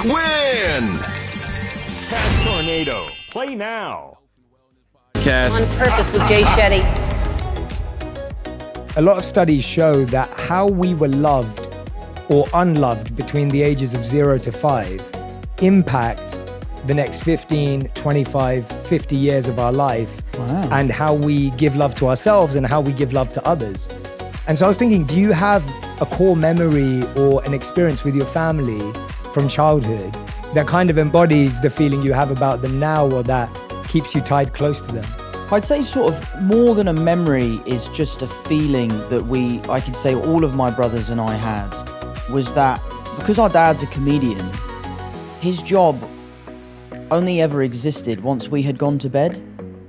win! Fast Tornado. Play now. On Purpose with Jay Shetty. A lot of studies show that how we were loved or unloved between the ages of 0 to 5 impact the next 15, 25, 50 years of our life. Wow. And how we give love to ourselves and how we give love to others. And so I was thinking, do you have a core memory or an experience with your family from childhood that kind of embodies the feeling you have about them now, or that keeps you tied close to them? I'd say sort of more than a memory is just a feeling that I could say all of my brothers and I had, was that because our dad's a comedian, his job only ever existed once we had gone to bed,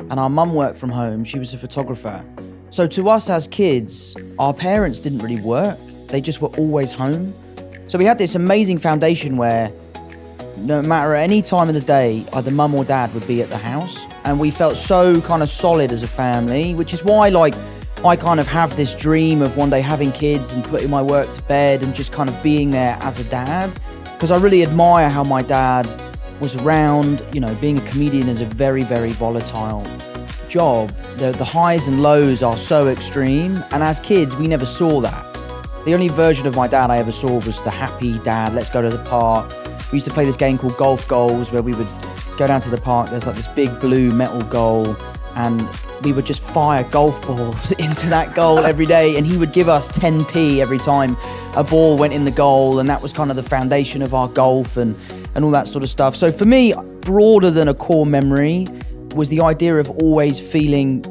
and our mum worked from home. She was a photographer. So to us as kids, our parents didn't really work. They just were always home. So we had this amazing foundation where no matter any time of the day, either mum or dad would be at the house. And we felt so kind of solid as a family, which is why I kind of have this dream of one day having kids and putting my work to bed and just kind of being there as a dad. Because I really admire how my dad was around. You know, being a comedian is a very, very volatile job. The highs and lows are so extreme. And as kids, we never saw that. The only version of my dad I ever saw was the happy dad, let's go to the park. We used to play this game called Golf Goals, where we would go down to the park. There's like this big blue metal goal, and we would just fire golf balls into that goal every day. And he would give us 10p every time a ball went in the goal. And that was kind of the foundation of our golf and all that sort of stuff. So for me, broader than a core memory was the idea of always feeling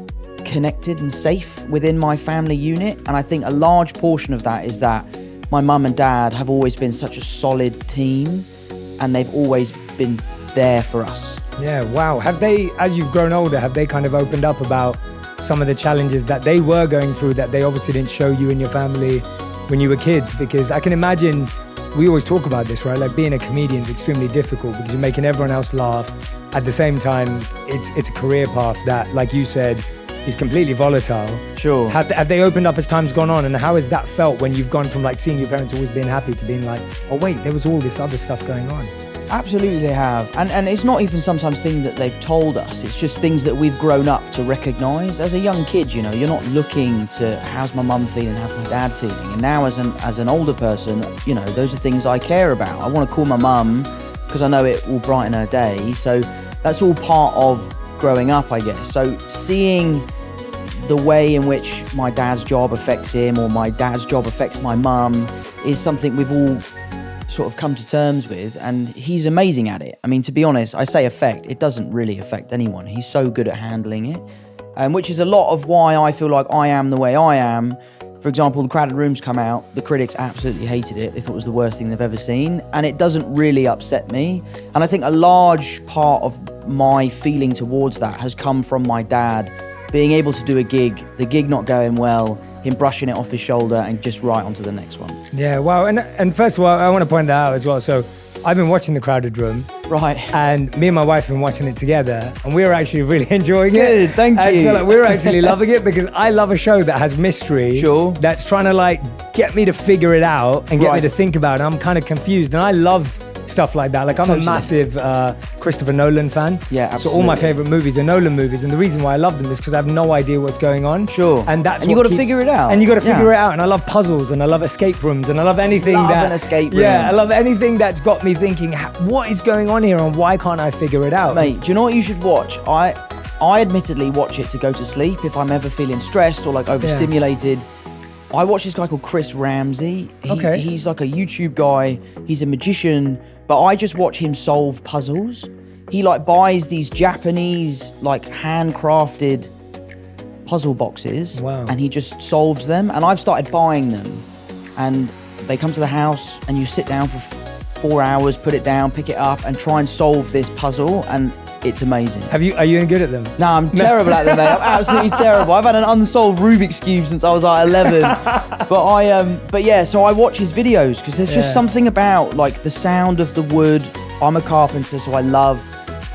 connected and safe within my family unit. And I think a large portion of that is that my mum and dad have always been such a solid team, and they've always been there for us. Yeah, wow. Have they, as you've grown older, have they kind of opened up about some of the challenges that they were going through that they obviously didn't show you and your family when you were kids? Because I can imagine, we always talk about this, right? Like being a comedian is extremely difficult because you're making everyone else laugh. At the same time, it's a career path that, like you said, is completely volatile. Sure. Have they opened up as time's gone on? And how has that felt when you've gone from like seeing your parents always being happy to being like, oh wait, there was all this other stuff going on? Absolutely they have. And it's not even sometimes things that they've told us. It's just things that we've grown up to recognise. As a young kid, you know, you're not looking to how's my mum feeling, how's my dad feeling. And now as an older person, you know, those are things I care about. I want to call my mum because I know it will brighten her day. So that's all part of growing up, I guess. So seeing the way in which my dad's job affects him or my dad's job affects my mum is something we've all sort of come to terms with, and he's amazing at it. I mean, to be honest, I say affect, it doesn't really affect anyone. He's so good at handling it, which is a lot of why I feel like I am the way I am. For example, The Crowded Room's come out, the critics absolutely hated it. They thought it was the worst thing they've ever seen, and it doesn't really upset me. And I think a large part of my feeling towards that has come from my dad being able to do a gig, the gig not going well, him brushing it off his shoulder and just right onto the next one. Yeah, wow. And first of all, I want to point that out as well. So I've been watching The Crowded Room. Right. And me and my wife have been watching it together, and we're actually really enjoying it. Good, thank and you. so we're actually loving it because I love a show that has mystery. Sure. That's trying to like get me to figure it out and get me to think about it. I'm kind of confused, and I love stuff like that. Like I'm a massive Christopher Nolan fan. Yeah, absolutely. So all my favorite movies are Nolan movies, and the reason why I love them is because I have no idea what's going on. Sure. And that's and you got to figure it out. And you got to figure it out. And I love puzzles, and I love escape rooms, and I love anything an escape room. Yeah, I love anything that's got me thinking, what is going on here, and why can't I figure it out? Mate, do you know what you should watch? I admittedly watch it to go to sleep if I'm ever feeling stressed or like overstimulated. I watch this guy called Chris Ramsey. He's like a YouTube guy. He's a magician, but I just watch him solve puzzles. He like buys these Japanese like handcrafted puzzle boxes, and he just solves them. And I've started buying them, and they come to the house, and you sit down for 4 hours, put it down, pick it up, and try and solve this puzzle, and it's amazing. Are you any good at them? No, I'm terrible at them, mate. I'm absolutely terrible. I've had an unsolved Rubik's Cube since I was like 11. But yeah, so I watch his videos because there's just something about like the sound of the wood. I'm a carpenter, so I love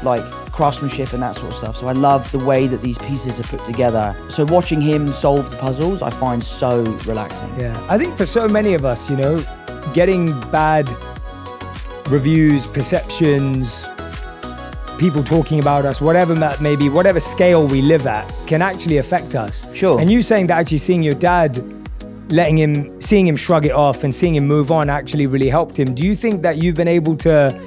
like craftsmanship and that sort of stuff. So I love the way that these pieces are put together. So watching him solve the puzzles, I find so relaxing. Yeah, I think for so many of us, you know, getting bad reviews, perceptions, people talking about us, whatever that may be, whatever scale we live at, can actually affect us. Sure. And you saying that actually seeing your dad, seeing him shrug it off and seeing him move on actually really helped him. Do you think that you've been able to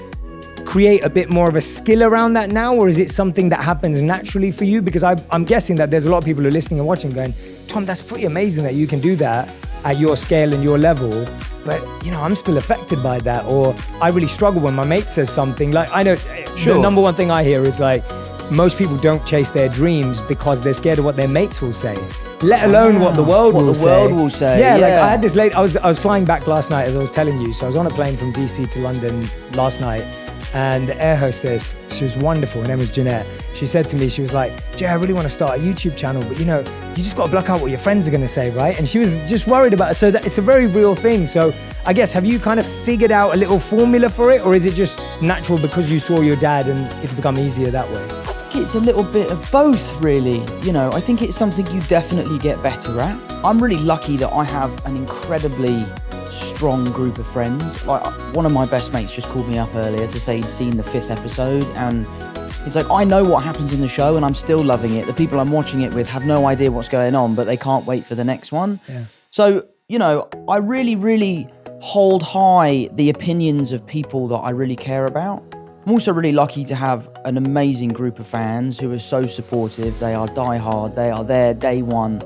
create a bit more of a skill around that now, or is it something that happens naturally for you? Because I'm guessing that there's a lot of people who are listening and watching going, Tom, that's pretty amazing that you can do that at your scale and your level. But, I'm still affected by that. Or I really struggle when my mate says something. Like, I know the number one thing I hear is like, most people don't chase their dreams because they're scared of what their mates will say, let alone what the world will say. Yeah, like I had this I was flying back last night, as I was telling you. So I was on a plane from DC to London last night. And the air hostess, she was wonderful. Her name was Jeanette. She said to me, she was like, Jay, I really want to start a YouTube channel, but you just got to block out what your friends are going to say, right? And she was just worried about it. So that it's a very real thing. So I guess, have you kind of figured out a little formula for it? Or is it just natural because you saw your dad and it's become easier that way? I think it's a little bit of both, really. I think it's something you definitely get better at. I'm really lucky that I have an incredibly strong group of friends. Like, one of my best mates just called me up earlier to say he'd seen the 5th episode, and he's like, I know what happens in the show and I'm still loving it. The people I'm watching it with have no idea what's going on, but they can't wait for the next one. Yeah. So, I really, really hold high the opinions of people that I really care about. I'm also really lucky to have an amazing group of fans who are so supportive. They are diehard, they are there day one,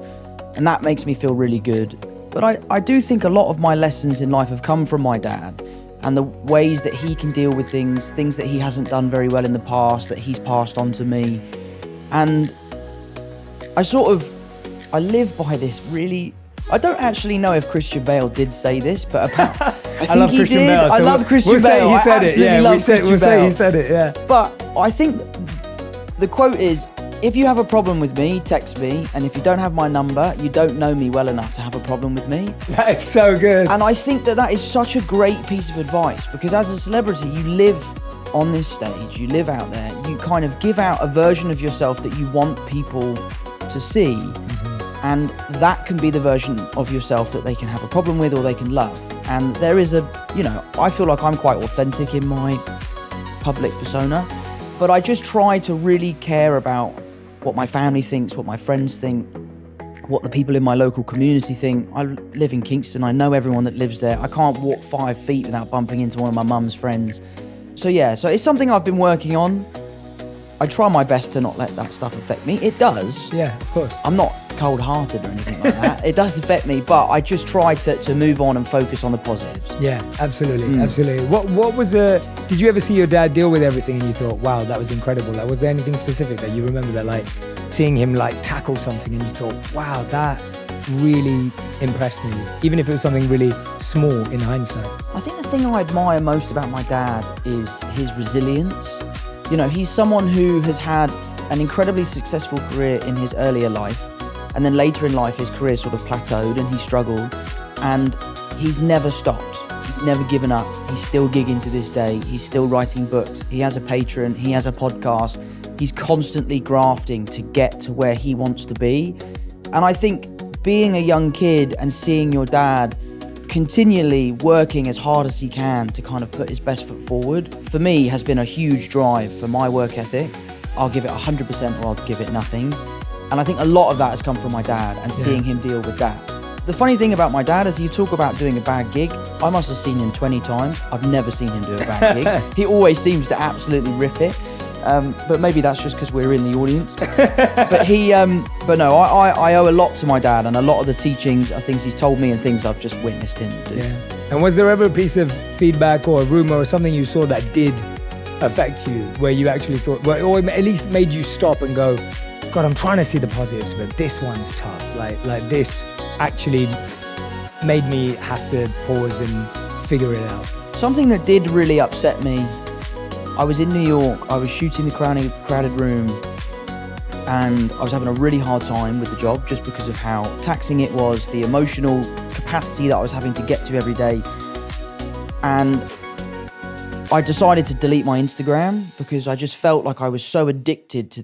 and that makes me feel really good. But I do think a lot of my lessons in life have come from my dad, and the ways that he can deal with things that he hasn't done very well in the past, that he's passed on to me. And I live by this really. I don't actually know if Christian Bale did say this, but I think love he Christian did. Bale, I so love Christian we'll Bale. Say he said I it. Yeah, love Christian we'll say Bale. he said it. Yeah. But I think the quote is, if you have a problem with me, text me. And if you don't have my number, you don't know me well enough to have a problem with me. That is so good. And I think that is such a great piece of advice, because as a celebrity, you live on this stage, you live out there, you kind of give out a version of yourself that you want people to see. Mm-hmm. And that can be the version of yourself that they can have a problem with or they can love. And there is I feel like I'm quite authentic in my public persona, but I just try to really care about what my family thinks, what my friends think, what the people in my local community think. I live in Kingston. I know everyone that lives there. I can't walk 5 feet without bumping into one of my mum's friends. So it's something I've been working on. I try my best to not let that stuff affect me. It does. Yeah, of course. I'm not cold-hearted or anything like that. It does affect me, but I just try to move on and focus on the positives. Yeah, absolutely, absolutely. What was did you ever see your dad deal with everything and you thought, wow, that was incredible? Like, was there anything specific that you remember that, like, seeing him like tackle something and you thought, wow, that really impressed me, even if it was something really small in hindsight? I think the thing I admire most about my dad is his resilience. He's someone who has had an incredibly successful career in his earlier life, and then later in life his career sort of plateaued and he struggled, and he's never stopped. He's never given up. He's still gigging to this day. He's still writing books. He has a Patreon. He has a podcast. He's constantly grafting to get to where he wants to be. And I think being a young kid and seeing your dad continually working as hard as he can to kind of put his best foot forward, for me, has been a huge drive for my work ethic. I'll give it 100% or I'll give it nothing. And I think a lot of that has come from my dad and seeing him deal with that. The funny thing about my dad is, you talk about doing a bad gig. I must have seen him 20 times. I've never seen him do a bad gig. He always seems to absolutely rip it. But maybe that's just because we're in the audience. But no, I owe a lot to my dad, and a lot of the teachings are things he's told me and things I've just witnessed him do. Yeah. And was there ever a piece of feedback or a rumor or something you saw that did affect you, where you actually thought, well, or at least made you stop and go, God, I'm trying to see the positives, but this one's tough. Like this actually made me have to pause and figure it out. Something that did really upset me, I was in New York, I was shooting The Crowded Room, and I was having a really hard time with the job just because of how taxing it was, the emotional capacity that I was having to get to every day. And I decided to delete my Instagram because I just felt like I was so addicted to